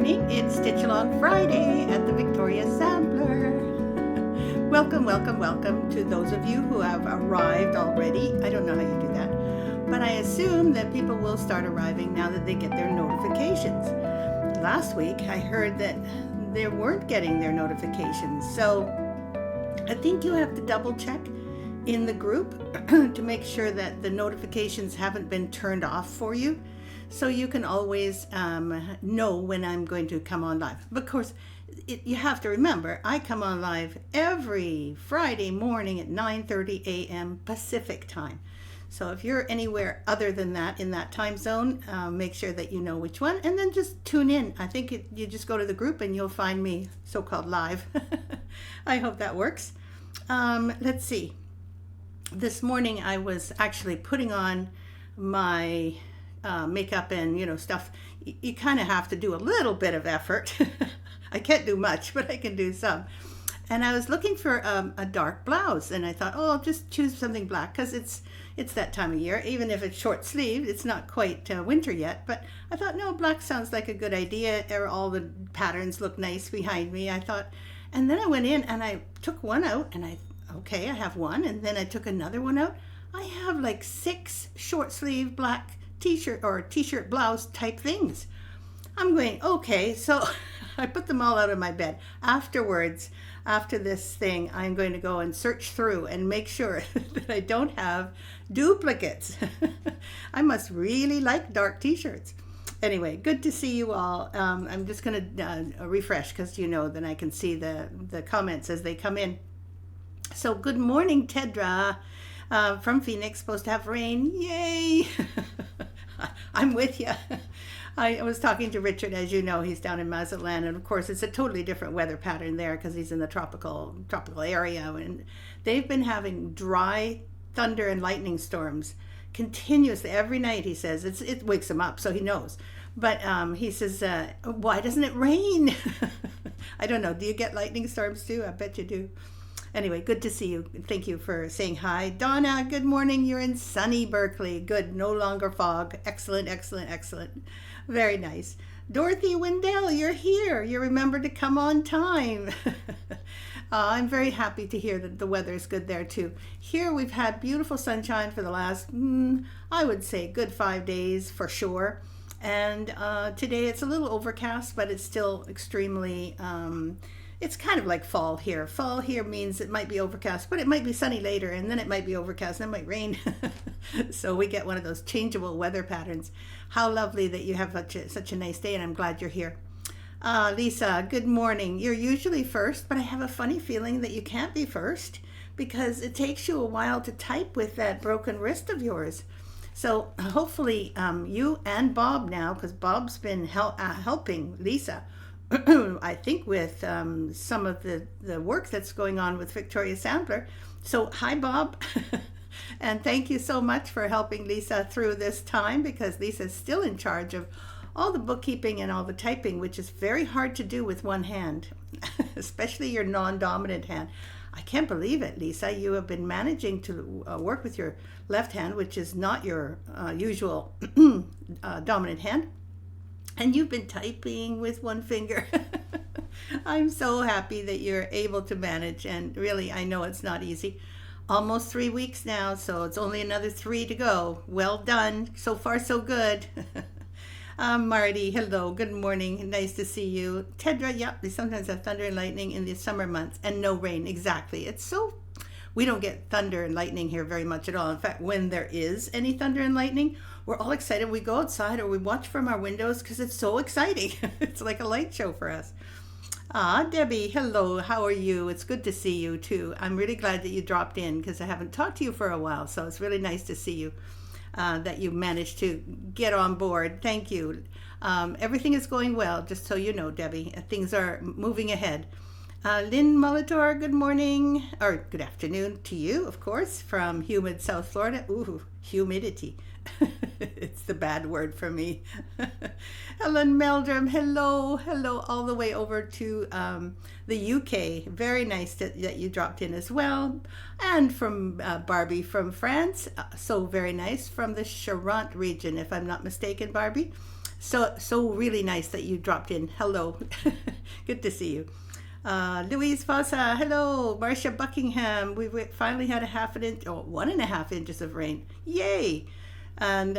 morning. It's Stitch Along Friday at the Victoria Sampler. Welcome to those of you who have arrived already. I don't know how you do that, but I assume that people will start arriving now that they get their notifications. Last week I heard that they weren't getting their notifications, so I think you have to double check in the group to make sure that the notifications haven't been turned off for you, so you can always know when I'm going to come on live. But of course, you have to remember, I come on live every Friday morning at 9:30 a.m. Pacific time. So if you're anywhere other than that in that time zone, make sure that you know which one, and then just tune in. I think you just go to the group and you'll find me so-called live. I hope that works. Let's see. This morning I was actually putting on my makeup and stuff. You kind of have to do a little bit of effort. I can't do much, but I can do some. And I was looking for a dark blouse, and I thought, I'll just choose something black because it's that time of year. Even if it's short sleeved, it's not quite winter yet. But I thought, no, black sounds like a good idea. All the patterns look nice behind me, I thought. And then I went in and I took one out, and I have one. And then I took another one out. I have like 6 short sleeve black t-shirt or t-shirt blouse type things. I'm going, okay, so I put them all out of my bed. Afterwards, after this thing, I'm going to go and search through and make sure that I don't have duplicates. I must really like dark t-shirts. Anyway, good to see you all. I'm just going to refresh because then I can see the comments as they come in. So good morning, Tedra, from Phoenix, supposed to have rain. Yay! I'm with you. I was talking to Richard, as you know, he's down in Mazatlan, and of course it's a totally different weather pattern there because he's in the tropical area, and they've been having dry thunder and lightning storms continuously every night. He says it wakes him up, so he knows. But he says, why doesn't it rain? I don't know. Do you get lightning storms too? I bet you do. Anyway, good to see you. Thank you for saying hi. Donna, good morning. You're in sunny Berkeley. Good. No longer fog. Excellent. Very nice. Dorothy Wendell, you're here. You remembered to come on time. I'm very happy to hear that the weather is good there too. Here we've had beautiful sunshine for the last, I would say, good 5 days for sure. And today it's a little overcast, but it's still extremely... it's kind of like fall here. Fall here means it might be overcast, but it might be sunny later, and then it might be overcast, and it might rain. So we get one of those changeable weather patterns. How lovely that you have such a nice day, and I'm glad you're here. Lisa, good morning. You're usually first, but I have a funny feeling that you can't be first because it takes you a while to type with that broken wrist of yours. So hopefully you and Bob now, because Bob's been helping Lisa, I think with some of the work that's going on with Victoria Sampler. So hi, Bob. And thank you so much for helping Lisa through this time, because Lisa's still in charge of all the bookkeeping and all the typing, which is very hard to do with one hand, especially your non-dominant hand. I can't believe it, Lisa. You have been managing to work with your left hand, which is not your usual dominant hand. And you've been typing with one finger. I'm so happy that you're able to manage. And really, I know it's not easy. Almost 3 weeks now, so it's only another 3 to go. Well done. So far, so good. Marty, hello. Good morning. Nice to see you. Tedra, yep, we sometimes have thunder and lightning in the summer months and no rain. Exactly. We don't get thunder and lightning here very much at all. In fact, when there is any thunder and lightning, we're all excited. We go outside or we watch from our windows because it's so exciting. It's like a light show for us. Debbie, hello. How are you? It's good to see you too. I'm really glad that you dropped in because I haven't talked to you for a while. So it's really nice to see you, that you managed to get on board. Thank you. Everything is going well, just so you know, Debbie. Things are moving ahead. Lynn Molitor, good morning, or good afternoon to you, of course, from humid South Florida. Ooh, humidity. It's the bad word for me. Helen Meldrum, hello, all the way over to the UK. Very nice that you dropped in as well. And from Barbie from France, so very nice, from the Charente region, if I'm not mistaken, Barbie. So really nice that you dropped in. Hello. Good to see you. Louise Fossa, hello. Marcia Buckingham, we finally had 1.5 inches of rain. Yay! And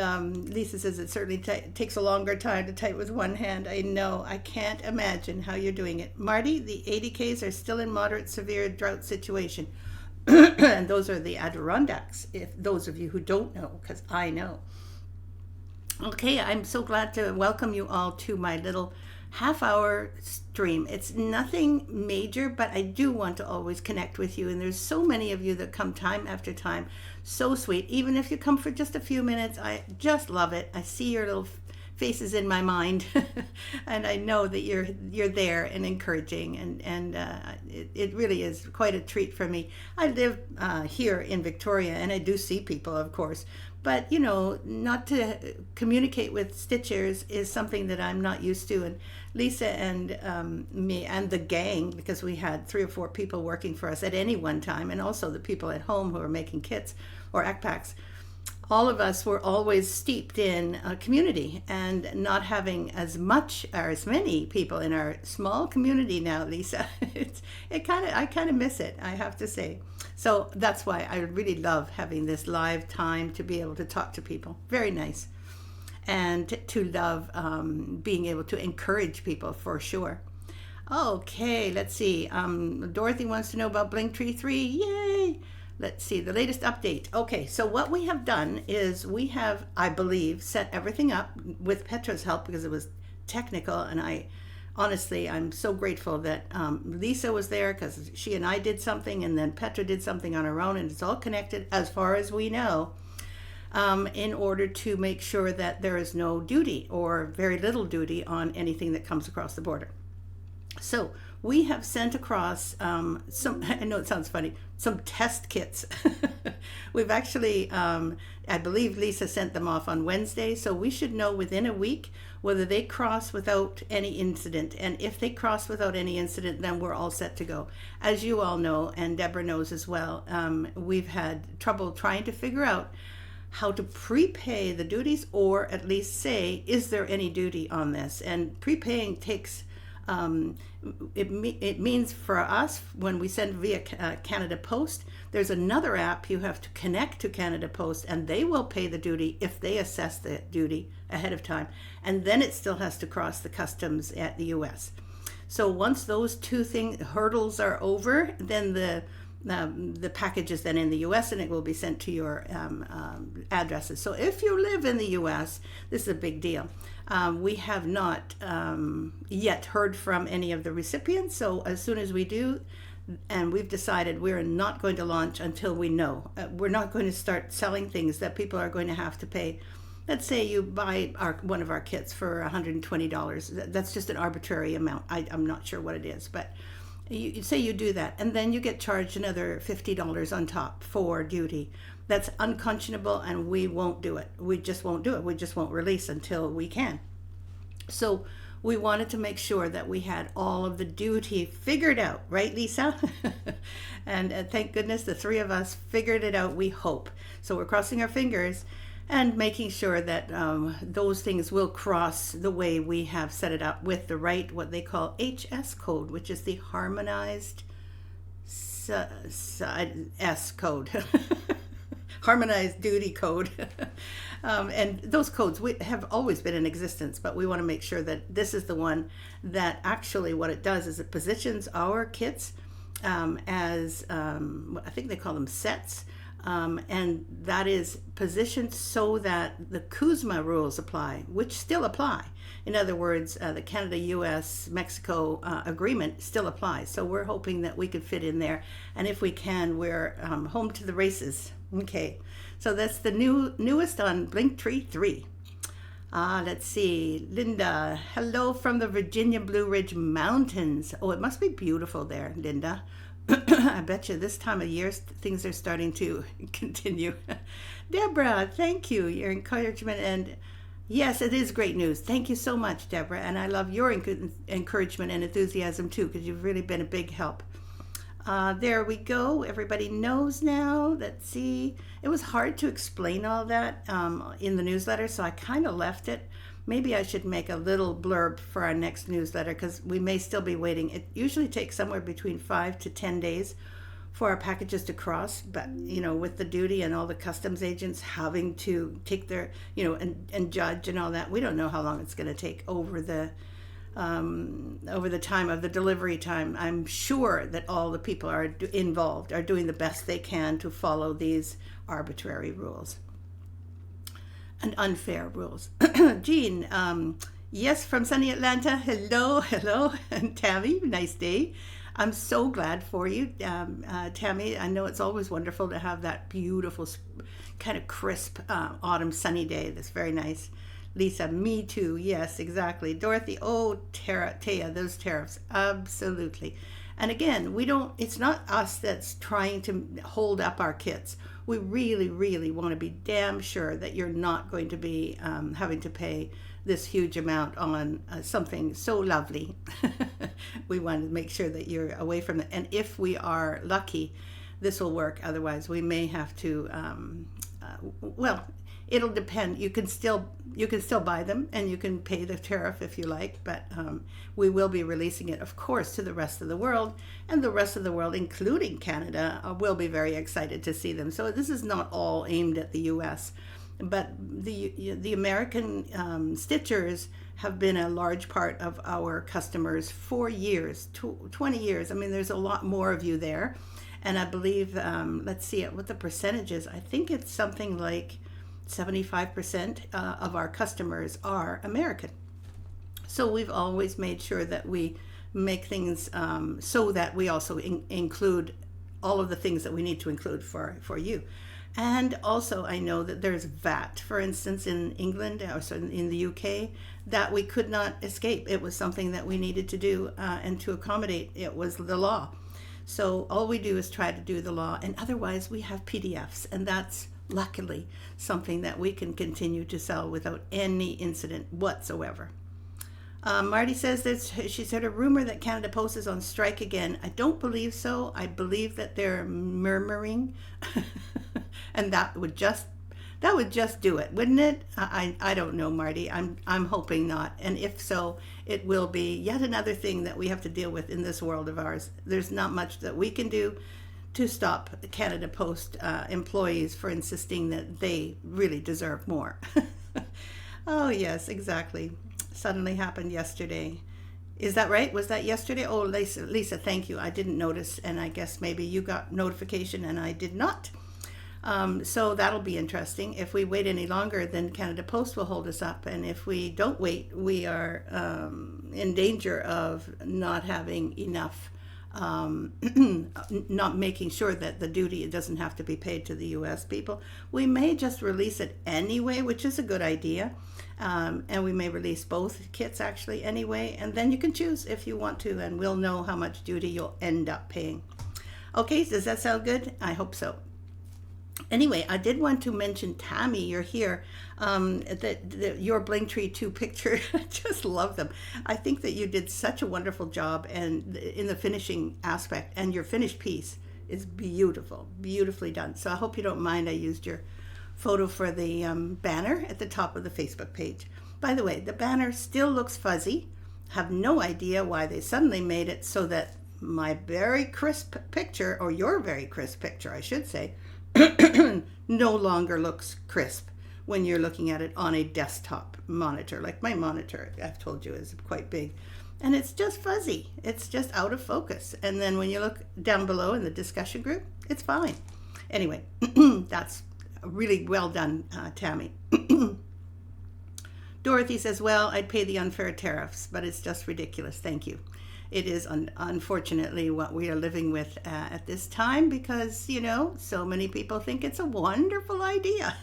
Lisa says it certainly takes a longer time to type with one hand. I know. I can't imagine how you're doing it. Marty, the 80Ks are still in moderate severe drought situation. And those are the Adirondacks, if those of you who don't know, because I know. Okay, I'm so glad to welcome you all to my little half-hour stream. It's nothing major, but I do want to always connect with you. And there's so many of you that come time after time. So sweet. Even if you come for just a few minutes, I just love it. I see your little faces in my mind, and I know that you're there and encouraging, and it really is quite a treat for me. I live here in Victoria, and I do see people, of course. But, you know, not to communicate with stitchers is something that I'm not used to. And Lisa and me and the gang, because we had 3 or 4 people working for us at any one time, and also the people at home who are making kits or backpacks, all of us were always steeped in a community, and not having as much or as many people in our small community now, Lisa, I kind of miss it, I have to say. So that's why I really love having this live time to be able to talk to people. Very nice. And to love being able to encourage people for sure. Okay, let's see. Dorothy wants to know about Blinktree 3. Yay! Let's see, the latest update. Okay, so what we have done is we have, I believe, set everything up with Petra's help, because it was technical, and honestly, I'm so grateful that Lisa was there, because she and I did something, and then Petra did something on her own, and it's all connected as far as we know, in order to make sure that there is no duty or very little duty on anything that comes across the border. So we have sent across some, I know it sounds funny, some test kits. We've actually, I believe Lisa sent them off on Wednesday, so we should know within a week whether they cross without any incident. And if they cross without any incident, then we're all set to go. As you all know, and Deborah knows as well, we've had trouble trying to figure out how to prepay the duties, or at least say, is there any duty on this? And prepaying takes, it means for us, when we send via Canada Post, there's another app you have to connect to Canada Post, and they will pay the duty if they assess the duty ahead of time, and then it still has to cross the customs at the US. So once those two hurdles are over, then the package is then in the US, and it will be sent to your addresses. So if you live in the US, this is a big deal. We have not yet heard from any of the recipients, so as soon as we do, and we've decided we're not going to launch until we know. We're not going to start selling things that people are going to have to pay. Let's say you buy one of our kits for $120. That's just an arbitrary amount. I'm not sure what it is, but you say you do that, and then you get charged another $50 on top for duty. That's unconscionable, and we won't do it. We just won't do it. We just won't release until we can. So we wanted to make sure that we had all of the duty figured out, right, Lisa? And thank goodness the 3 of us figured it out, we hope. So we're crossing our fingers and making sure that those things will cross the way we have set it up, with the right, what they call HS code, which is the harmonized S code. Harmonized duty code. And those codes have always been in existence, but we want to make sure that this is the one that actually, what it does is it positions our kits as, I think they call them sets, and that is positioned so that the CUSMA rules apply, which still apply. In other words, the Canada, US, Mexico agreement still applies. So we're hoping that we could fit in there. And if we can, we're home to the races. Okay, so that's the newest on Blinktree 3. Let's see, Linda, hello from the Virginia Blue Ridge Mountains. Oh, it must be beautiful there, Linda. I bet you this time of year things are starting to continue. Deborah, thank you, your encouragement, and yes, it is great news. Thank you so much, Deborah, and I love your encouragement and enthusiasm too, because you've really been a big help. There we go. Everybody knows now. Let's see. It was hard to explain all that in the newsletter, so I kind of left it. Maybe I should make a little blurb for our next newsletter because we may still be waiting. It usually takes somewhere between 5 to 10 days for our packages to cross, but with the duty and all the customs agents having to take their and judge and all that, we don't know how long it's going to take over the time of the delivery time. I'm sure that all the people involved are doing the best they can to follow these arbitrary rules and unfair rules. Jean, yes, from sunny Atlanta. Hello, and Tammy, nice day. I'm so glad for you, Tammy. I know it's always wonderful to have that beautiful, kind of crisp autumn sunny day. That's very nice. Lisa, me too. Yes, exactly. Dorothy, oh, Thea, those tariffs, absolutely. And again, it's not us that's trying to hold up our kits. We really, really want to be damn sure that you're not going to be having to pay this huge amount on something so lovely. We want to make sure that you're away from it. And if we are lucky, this will work. Otherwise, we may have to, it'll depend. You can still buy them and you can pay the tariff if you like, but we will be releasing it, of course, to the rest of the world, and the rest of the world, including Canada, will be very excited to see them. So this is not all aimed at the U.S., but the American stitchers have been a large part of our customers for years, 20 years. I mean, there's a lot more of you there, and I believe, let's see what the percentage is. I think it's something like 75% of our customers are American. So we've always made sure that we make things so that we also include all of the things that we need to include for you. And also, I know that there's VAT, for instance, in England, or in the UK, that we could not escape. It was something that we needed to do, and to accommodate, it was the law. So all we do is try to do the law, and otherwise we have PDFs, and that's luckily something that we can continue to sell without any incident whatsoever. Marty says that she's heard a rumor that Canada Post is on strike again. I don't believe so. I believe that they're murmuring, and that would just do it, wouldn't it? I don't know, Marty. I'm hoping not. And if so, it will be yet another thing that we have to deal with in this world of ours. There's not much that we can do to stop Canada Post employees for insisting that they really deserve more. Oh, yes, exactly. Suddenly happened yesterday. Is that right? Was that yesterday? Oh, Lisa, thank you. I didn't notice, and I guess maybe you got notification and I did not. So that'll be interesting. If we wait any longer, then Canada Post will hold us up, and if we don't wait, we are in danger of not having enough, not making sure that the duty doesn't have to be paid to the U.S. people. We may just release it anyway, which is a good idea. And we may release both kits actually anyway, and then you can choose if you want to, and we'll know how much duty you'll end up paying. Okay, does that sound good? I hope so. Anyway, I did want to mention, Tammy, you're here, your Blinktree 2 picture. I just love them. I think that you did such a wonderful job and in the finishing aspect, and your finished piece is beautiful, beautifully done. So I hope you don't mind I used your photo for the banner at the top of the Facebook page. By the way, the banner still looks fuzzy. Have no idea why they suddenly made it so that my very crisp picture, or your very crisp picture, I should say, no longer looks crisp when you're looking at it on a desktop monitor. Like my monitor, I've told you, is quite big. And it's just fuzzy. It's just out of focus. And then when you look down below in the discussion group, it's fine. Anyway, that's really well done, Tammy. Dorothy says, well, I'd pay the unfair tariffs, but it's just ridiculous. Thank you. It is unfortunately what we are living with at this time because, so many people think it's a wonderful idea.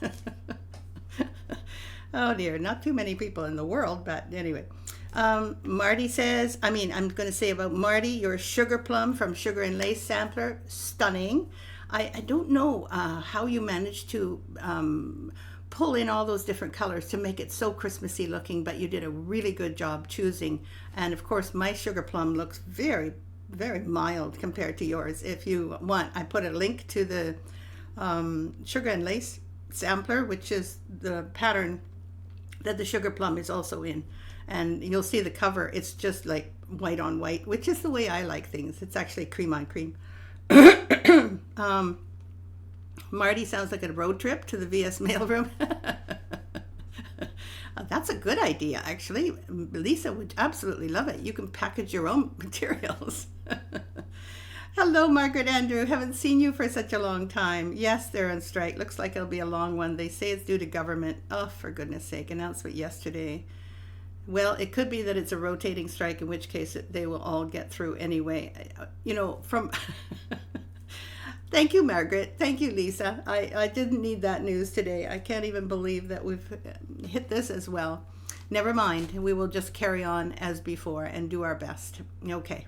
Oh dear, not too many people in the world, but anyway. Marty says, I'm going to say about Marty, your sugar plum from Sugar and Lace sampler, stunning. I don't know how you managed to pull in all those different colors to make it so Christmassy looking, but you did a really good job choosing. And of course, my sugar plum looks very very mild compared to yours. If you want, I put a link to the sugar and lace sampler, which is the pattern that the sugar plum is also in. And you'll see the cover. It's just like white on white, which is the way I like things. It's actually cream on cream. Marty sounds like a road trip to the VS mailroom. That's a good idea, actually. Lisa would absolutely love it. You can package your own materials. Hello, Margaret Andrew. Haven't seen you for such a long time. Yes, they're on strike. Looks like it'll be a long one. They say it's due to government. Oh, for goodness sake. Announcement yesterday. Well, it could be that it's a rotating strike, in which case they will all get through anyway. You know, from... Thank you, Margaret. Thank you, Lisa. I didn't need that news today. I can't even believe that we've hit this as well. Never mind. We will just carry on as before and do our best. Okay.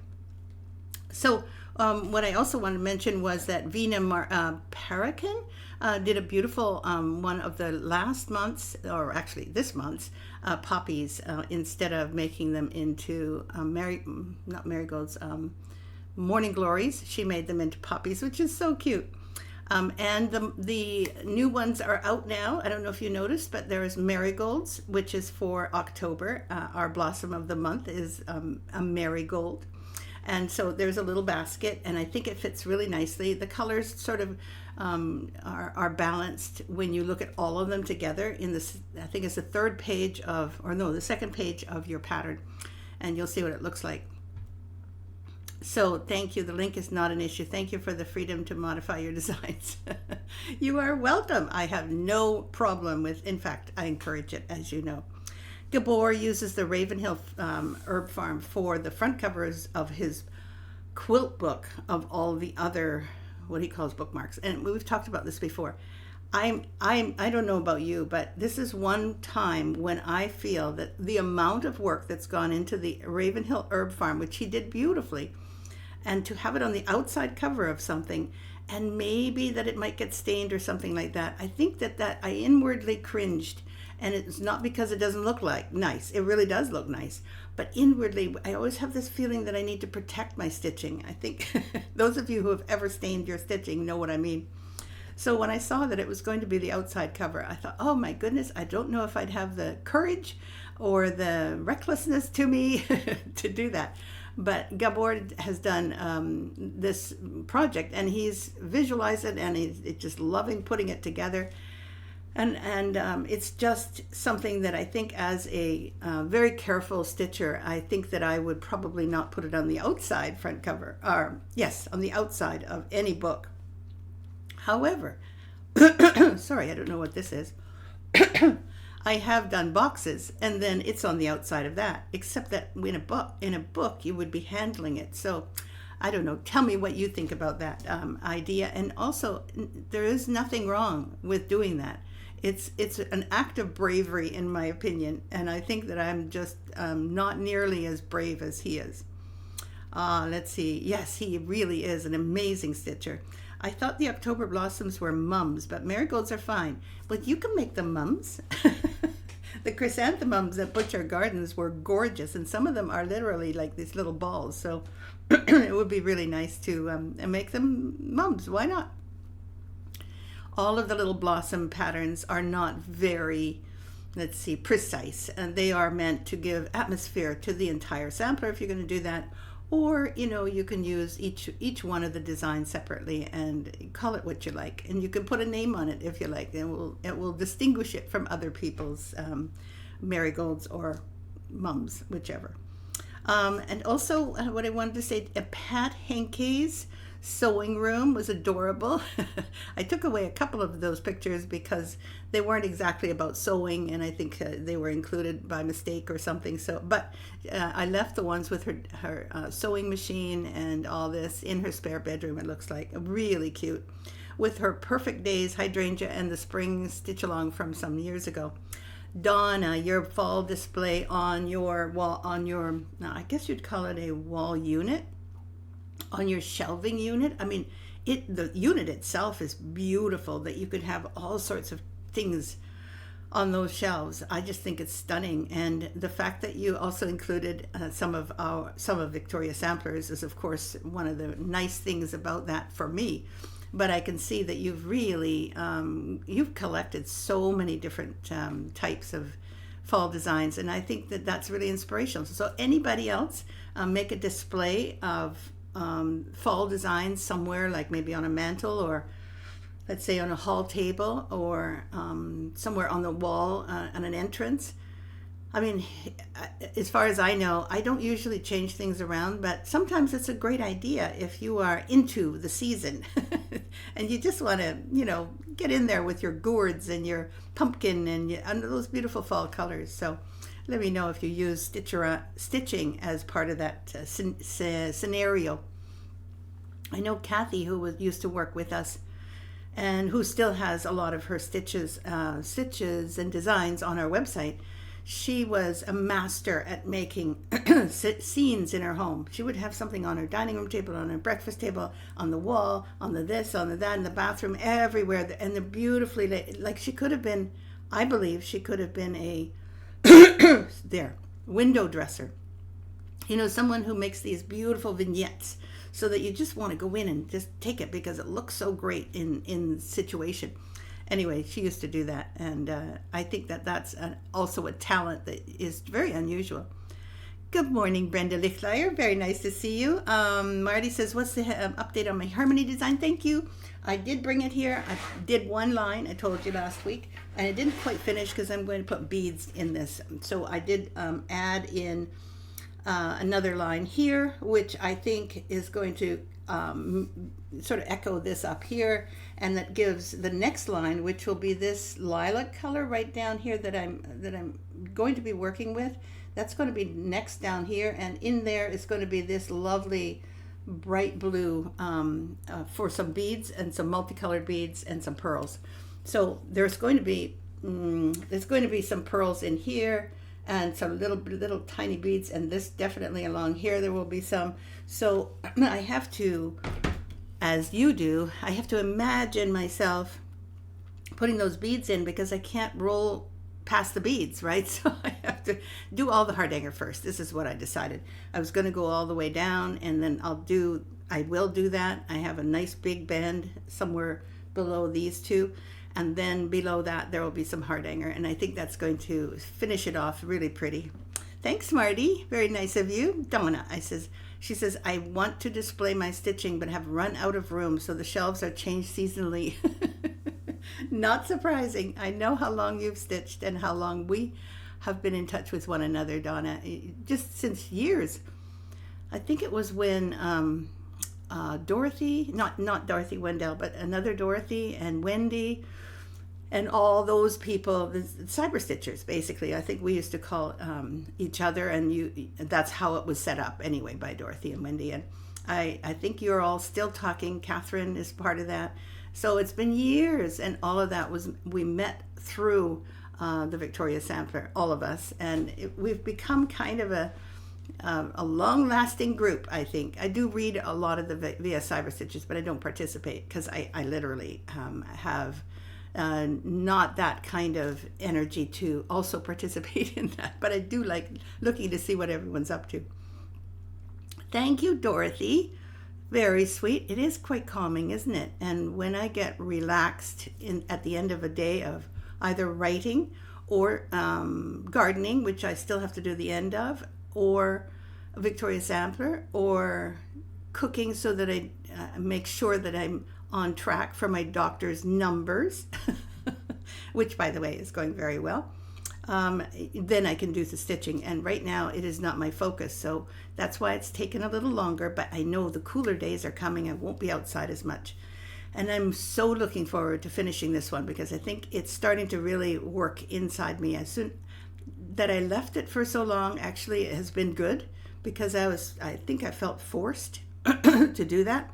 So what I also wanted to mention was that Vina Parakin did a beautiful one of the last month's, or actually this month's, poppies instead of making them into not marigolds, morning glories. She made them into poppies, which is so cute. And the new ones are out now. I don't know if you noticed, but there is marigolds, which is for October. Our blossom of the month is a marigold. And so there's a little basket, and I think it fits really nicely. The colors sort of are balanced when you look at all of them together in this. I think it's the the second page of your pattern, and you'll see what it looks like. So thank you. The link is not an issue. Thank you for the freedom to modify your designs. You are welcome. I have no problem with, in fact, I encourage it, as you know. Gabor uses the Ravenhill Herb Farm for the front covers of his quilt book of all the other, what he calls bookmarks. And we've talked about this before. I don't know about you, but this is one time when I feel that the amount of work that's gone into the Ravenhill Herb Farm, which he did beautifully, and to have it on the outside cover of something, and maybe that it might get stained or something like that, I think that I inwardly cringed. And it's not because it doesn't look like nice. It really does look nice. But inwardly, I always have this feeling that I need to protect my stitching. I think those of you who have ever stained your stitching know what I mean. So when I saw that it was going to be the outside cover, I thought, oh my goodness, I don't know if I'd have the courage or the recklessness to me to do that. But Gabor has done this project, and he's visualized it, and he's just loving putting it together. And it's just something that I think, as a very careful stitcher, I think that I would probably not put it on the outside front cover, or yes, on the outside of any book. However, sorry, I don't know what this is. I have done boxes, and then it's on the outside of that, except that in a book you would be handling it. So I don't know. Tell me what you think about that idea. And also, there is nothing wrong with doing that. It's an act of bravery, in my opinion, and I think that I'm just not nearly as brave as he is. Let's see. Yes, he really is an amazing stitcher. I thought the October blossoms were mums, but marigolds are fine. But you can make them mums. The chrysanthemums at Butcher Gardens were gorgeous, and some of them are literally like these little balls. So it would be really nice to make them mums. Why not? All of the little blossom patterns are not very, let's see, precise, and they are meant to give atmosphere to the entire sampler if you're going to do that. Or, you know, you can use each one of the designs separately and call it what you like. And you can put a name on it if you like. And it will distinguish it from other people's marigolds or mums, whichever. And also, what I wanted to say, Pat Henke's sewing room was adorable. I took away a couple of those pictures because they weren't exactly about sewing, and I think they were included by mistake or something. So, but I left the ones with her sewing machine and all this in her spare bedroom. It looks like really cute, with her Perfect Days hydrangea and the spring stitch along from some years ago. Donna, your fall display on your wall, I guess you'd call it a wall unit, on your shelving unit. I mean, the unit itself is beautiful, that you could have all sorts of things on those shelves. I just think it's stunning, and the fact that you also included some of Victoria samplers is, of course, one of the nice things about that for me. But I can see that you've really you've collected so many different types of fall designs, and I think that that's really inspirational. So anybody else make a display of fall designs somewhere, like maybe on a mantle, or let's say on a hall table, or somewhere on the wall on an entrance. I mean, as far as I know, I don't usually change things around, but sometimes it's a great idea if you are into the season and you just want to, get in there with your gourds and your pumpkin and those beautiful fall colors. So let me know if you use stitching as part of that scenario. I know Kathy, who used to work with us, and who still has a lot of her stitches and designs on our website. She was a master at making scenes in her home. She would have something on her dining room table, on her breakfast table, on the wall, on the this, on the that, in the bathroom, everywhere. And they're beautifully, like she could have been, I believe she could have been a window dresser. Someone who makes these beautiful vignettes so that you just want to go in and just take it because it looks so great in situation. Anyway, she used to do that, and I think that that's also a talent that is very unusual. Good morning, Brenda Lichtleyer. Very nice to see you. Marty says, what's the update on my harmony design? Thank you. I did bring it here. I did one line, I told you last week, and I didn't quite finish because I'm going to put beads in this. So I did add in another line here, which I think is going to sort of echo this up here, and that gives the next line, which will be this lilac color right down here that I'm going to be working with. That's going to be next down here, and in there is going to be this lovely bright blue for some beads and some multicolored beads and some pearls. So there's going to be some pearls in here and some little tiny beads, and this definitely along here there will be some. So I have to, as you do, I have to imagine myself putting those beads in because I can't roll past the beads, right? So I have to do all the Hardanger first. This is what I decided. I was going to go all the way down, and then I will do that. I have a nice big band somewhere below these two, and then below that there will be some Hardanger, and I think that's going to finish it off really pretty. Thanks, Marty. Very nice of you. Donna, she says, I want to display my stitching but have run out of room, so the shelves are changed seasonally. Not surprising. I know how long you've stitched and how long we have been in touch with one another, Donna, just since years. I think it was when Dorothy, not Dorothy Wendell, but another Dorothy and Wendy and all those people, the cyber stitchers, basically. I think we used to call each other, and that's how it was set up anyway by Dorothy and Wendy. And I think you're all still talking. Catherine is part of that. So it's been years, and all of that we met through the Victoria Sampler, all of us, and we've become kind of a long-lasting group, I think. I do read a lot of the via cyber stitches, but I don't participate because I literally have not that kind of energy to also participate in that, but I do like looking to see what everyone's up to. Thank you, Dorothy. Very sweet. It is quite calming, isn't it? And when I get relaxed at the end of a day of either writing or gardening, which I still have to do the end of, or a Victoria Sampler, or cooking so that I make sure that I'm on track for my doctor's numbers, which, by the way, is going very well. Then I can do the stitching, and right now it is not my focus, so that's why it's taken a little longer, but I know the cooler days are coming. I won't be outside as much, and I'm so looking forward to finishing this one because I think it's starting to really work inside me. As soon that I left it for so long, actually it has been good because I think I felt forced to do that,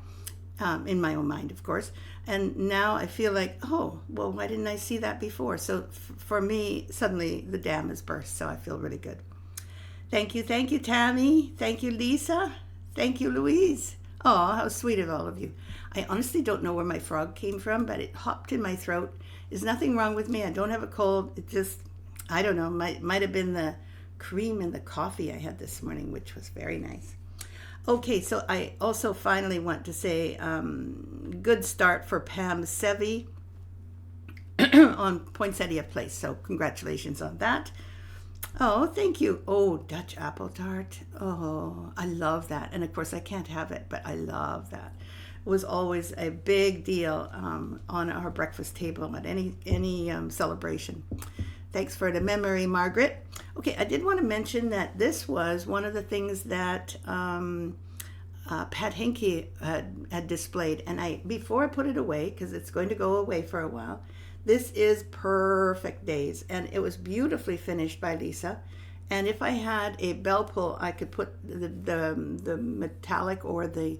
in my own mind, of course. And now I feel like, oh, well, why didn't I see that before? So for me, suddenly the dam has burst, so I feel really good. Thank you, Tammy. Thank you, Lisa. Thank you, Louise. Oh, how sweet of all of you. I honestly don't know where my frog came from, but it hopped in my throat, There's nothing wrong with me. I don't have a cold. It just, I don't know, might have been the cream in the coffee I had this morning, which was very nice. Okay, so I also finally want to say good start for Pam Sevi on Poinsettia Place. So congratulations on that. Oh, thank you. Oh, Dutch apple tart. Oh, I love that. And of course, I can't have it, but I love that. It was always a big deal on our breakfast table at any celebration. Thanks for the memory, Margaret. Okay, I did want to mention that this was one of the things that Pat Hinkie had displayed. And before I put it away, because it's going to go away for a while, this is Perfect Days. And it was beautifully finished by Lisa. And if I had a bell pull, I could put the metallic or the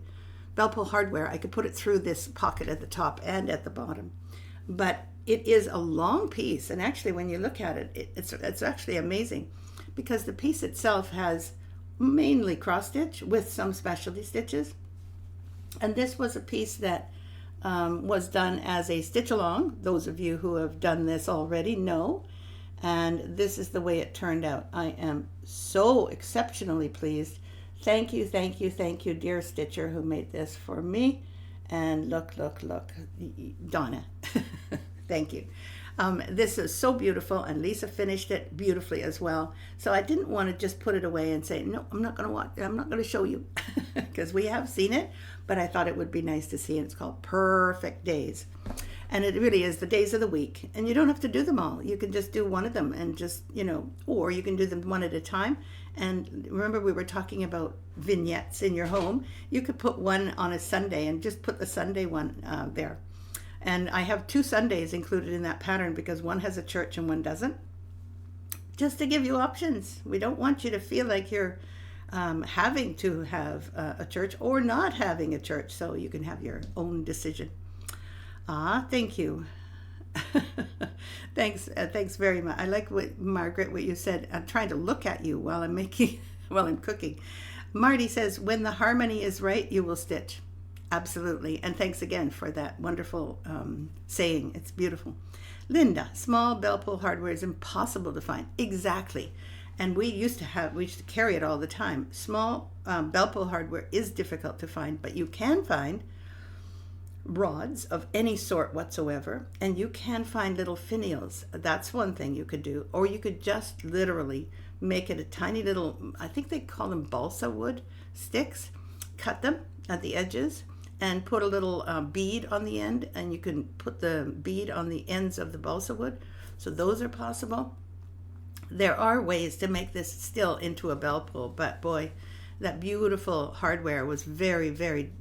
bell pull hardware, I could put it through this pocket at the top and at the bottom. But it is a long piece, and actually when you look at it, it's actually amazing, because the piece itself has mainly cross stitch with some specialty stitches, and this was a piece that was done as a stitch along. Those of you who have done this already know, and this is the way it turned out. I am so exceptionally pleased. Thank you, thank you, thank you, dear Stitcher, who made this for me. And look, Donna. Thank you. This is so beautiful, and Lisa finished it beautifully as well. So I didn't want to just put it away and say, no, I'm not going to watch. I'm not going to show you, because we have seen it, but I thought it would be nice to see it. It's called Perfect Days. And it really is the days of the week. And you don't have to do them all. You can just do one of them and just, or you can do them one at a time. And remember, we were talking about vignettes in your home. You could put one on a Sunday and just put the Sunday one there. And I have 2 Sundays included in that pattern, because one has a church and one doesn't. Just to give you options. We don't want you to feel like you're having to have a church or not having a church, so you can have your own decision. Thank you. Thanks very much. I like Margaret, what you said. I'm trying to look at you while I'm cooking. Marty says, when the harmony is right, you will stitch. Absolutely. And thanks again for that wonderful saying. It's beautiful. Linda, small bell pull hardware is impossible to find. Exactly. And we used to carry it all the time. Small bell pull hardware is difficult to find, but you can find rods of any sort whatsoever, and you can find little finials. That's one thing you could do. Or you could just literally make it a tiny little, I think they call them balsa wood sticks, cut them at the edges and put a little bead on the end, and you can put the bead on the ends of the balsa wood. So those are possible. There are ways to make this still into a bell pull, but boy, that beautiful hardware was very, very,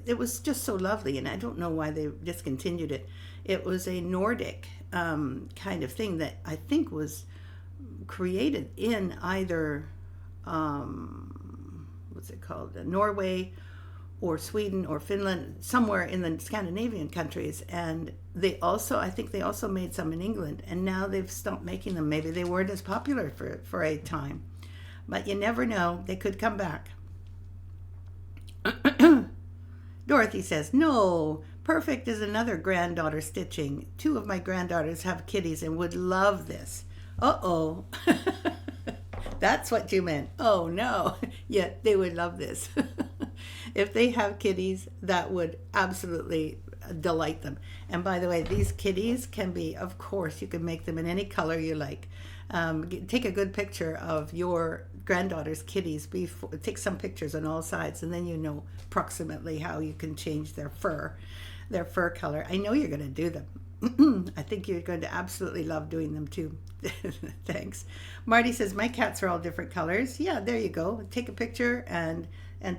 it was just so lovely, and I don't know why they discontinued it. It was a Nordic kind of thing that I think was created in either, what's it called, Norway or Sweden or Finland, somewhere in the Scandinavian countries. And I think they also made some in England, and now they've stopped making them. Maybe they weren't as popular for a time, but you never know, they could come back. Dorothy says, no, Perfect is another granddaughter stitching. 2 of my granddaughters have kitties and would love this. Uh-oh. That's what you meant. Oh, no. Yeah, they would love this. If they have kitties, that would absolutely delight them. And by the way, these kitties can be, of course, you can make them in any color you like. Take a good picture of your granddaughter's kitties. Take some pictures on all sides, and then you know approximately how you can change their fur color. I know you're going to do them. I think you're going to absolutely love doing them too. Thanks. Marty says, my cats are all different colors. Yeah, there you go. Take a picture and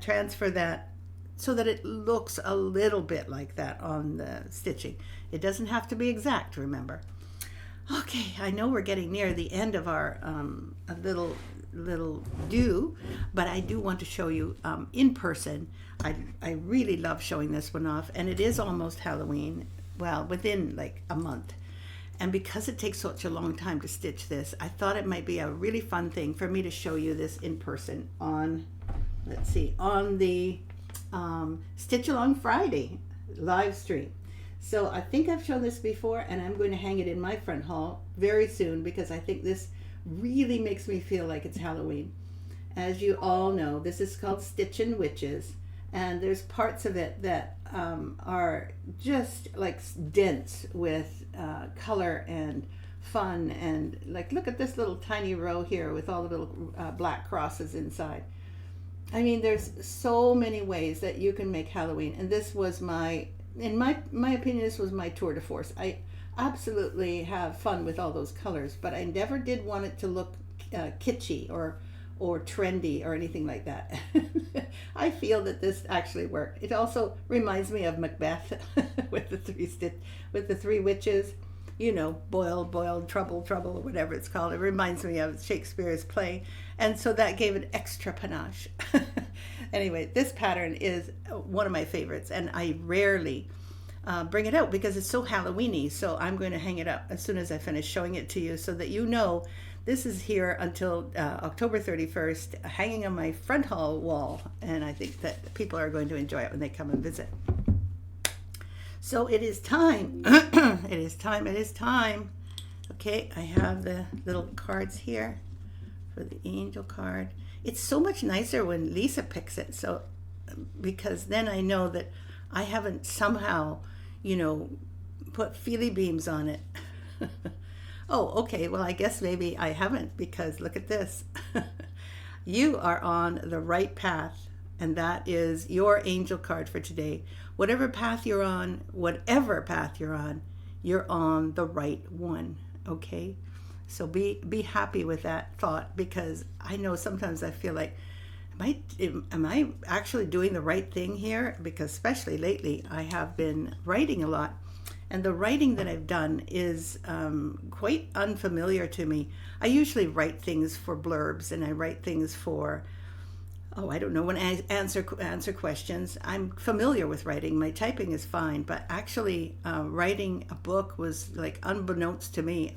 transfer that so that it looks a little bit like that on the stitching. It doesn't have to be exact, remember. Okay, I know we're getting near the end of our a little do, but I do want to show you in person. I really love showing this one off, and it is almost Halloween. Well, within like a month. And because it takes such a long time to stitch this, I thought it might be a really fun thing for me to show you this in person on, let's see, on the Stitch Along Friday live stream. So I think I've shown this before, and I'm going to hang it in my front hall very soon because I think this really makes me feel like it's Halloween. As you all know, this is called Stitchin' Witches, and there's parts of it that are just like dense with color and fun, and like look at this little tiny row here with all the little black crosses inside. I mean, there's so many ways that you can make Halloween, and this was in my opinion, this was my tour de force. I absolutely have fun with all those colors, but I never did want it to look kitschy or trendy or anything like that. I feel that this actually worked. It also reminds me of Macbeth with the three witches. You know, boil, trouble, or whatever it's called. It reminds me of Shakespeare's play. And so that gave it extra panache. Anyway, this pattern is one of my favorites, and I rarely bring it out because it's so Halloween-y. So I'm going to hang it up as soon as I finish showing it to you so that you know this is here until October 31st, hanging on my front hall wall. And I think that people are going to enjoy it when they come and visit. So it is time. It is time. Okay, I have the little cards here for the angel card. It's so much nicer when Lisa picks it, so because then I know that I haven't somehow, put feely beams on it. Oh, okay, well, I guess maybe I haven't, because look at this. You are on the right path, and that is your angel card for today. Whatever path you're on, you're on the right one, okay? So be happy with that thought, because I know sometimes I feel like, am I actually doing the right thing here? Because especially lately, I have been writing a lot, and the writing that I've done is quite unfamiliar to me. I usually write things for blurbs, and I write things for, I don't know, when I answer questions. I'm familiar with writing. My typing is fine, but actually writing a book was like unbeknownst to me.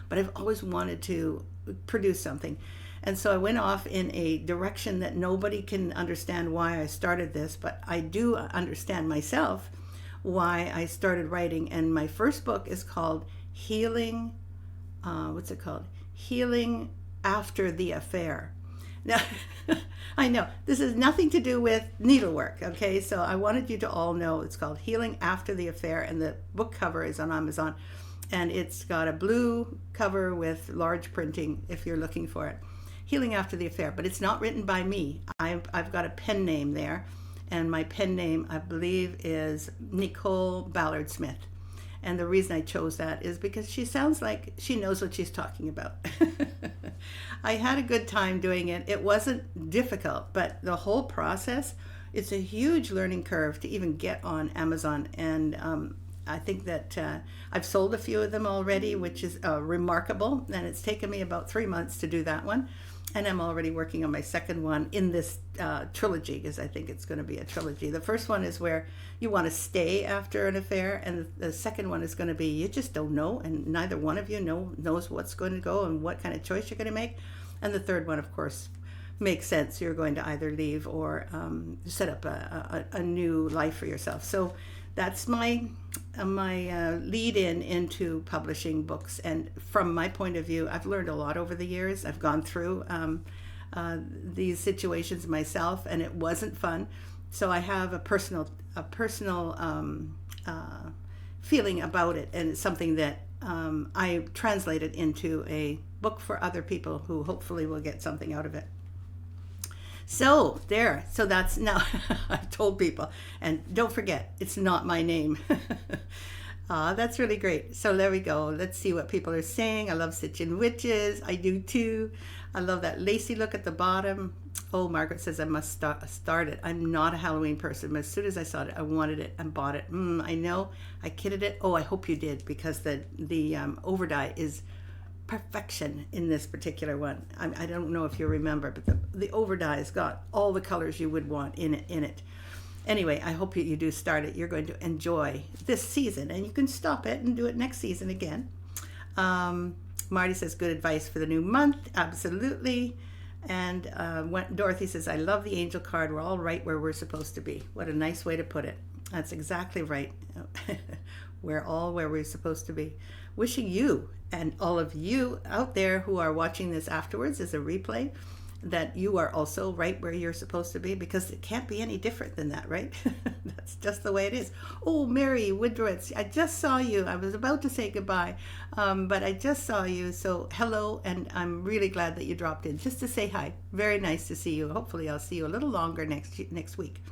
But I've always wanted to produce something. And so I went off in a direction that nobody can understand why I started this, but I do understand myself why I started writing. And my first book is called Healing, Healing After the Affair. Now, I know this has nothing to do with needlework, okay? So I wanted you to all know it's called Healing After the Affair, and the book cover is on Amazon, and it's got a blue cover with large printing if you're looking for it. Healing After the Affair, but it's not written by me. I've got a pen name there, and my pen name, I believe, is Nicole Ballard Smith. And the reason I chose that is because she sounds like she knows what she's talking about. I had a good time doing it. It wasn't difficult, but the whole process, it's a huge learning curve to even get on Amazon. And I think that I've sold a few of them already, which is remarkable. And it's taken me about 3 months to do that one. And I'm already working on my second one in this trilogy, because I think it's going to be a trilogy. The first one is where you want to stay after an affair, and the second one is going to be you just don't know, and neither one of you knows what's going to go and what kind of choice you're going to make. And the third one, of course, makes sense. You're going to either leave or set up a new life for yourself. So that's my lead-in into publishing books. And from my point of view, I've learned a lot over the years. I've gone through these situations myself, and it wasn't fun. So I have a personal feeling about it, and it's something that I translated into a book for other people who hopefully will get something out of it. So there, so that's now I've told people, and don't forget, it's not my name. That's really great. So there we go. Let's see what people are saying. I love Stitchin' Witches. I do too. I love that lacy look at the bottom. Oh, Margaret says I must start it. I'm not a Halloween person, but as soon as I saw it, I wanted it and bought it. I know, I kidded it. Oh, I hope you did, because the overdye is perfection in this particular one. I don't know if you remember, but the overdye has got all the colors you would want in it. Anyway, I hope you do start it. You're going to enjoy this season, and you can stop it and do it next season again. Marty says, good advice for the new month. Absolutely. And Dorothy says, I love the angel card. We're all right where we're supposed to be. What a nice way to put it. That's exactly right. We're all where we're supposed to be. Wishing you and all of you out there who are watching this afterwards as a replay that you are also right where you're supposed to be, because it can't be any different than that, right? That's just the way it is. Oh, Mary Woodrowitz, I just saw you. I was about to say goodbye, but I just saw you. So hello, and I'm really glad that you dropped in just to say hi. Very nice to see you. Hopefully I'll see you a little longer next week.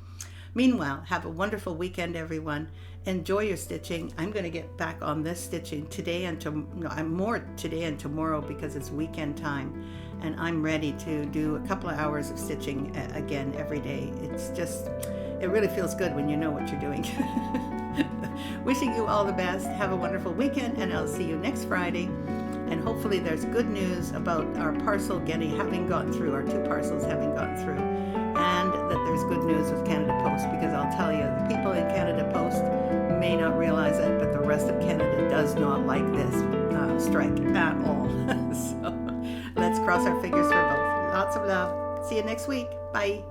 Meanwhile, have a wonderful weekend, everyone. Enjoy your stitching. I'm going to get back on this stitching today and I'm more today and tomorrow because it's weekend time, and I'm ready to do a couple of hours of stitching again every day. It really feels good when you know what you're doing. Wishing you all the best. Have a wonderful weekend, and I'll see you next Friday. And hopefully there's good news about our parcel having gone through, our 2 parcels having gone through. And that there's good news with Canada Post, because I'll tell you, the people in Canada Post may not realize it, but the rest of Canada does not like this strike at all. So let's cross our fingers for both. Lots of love. See you next week. Bye.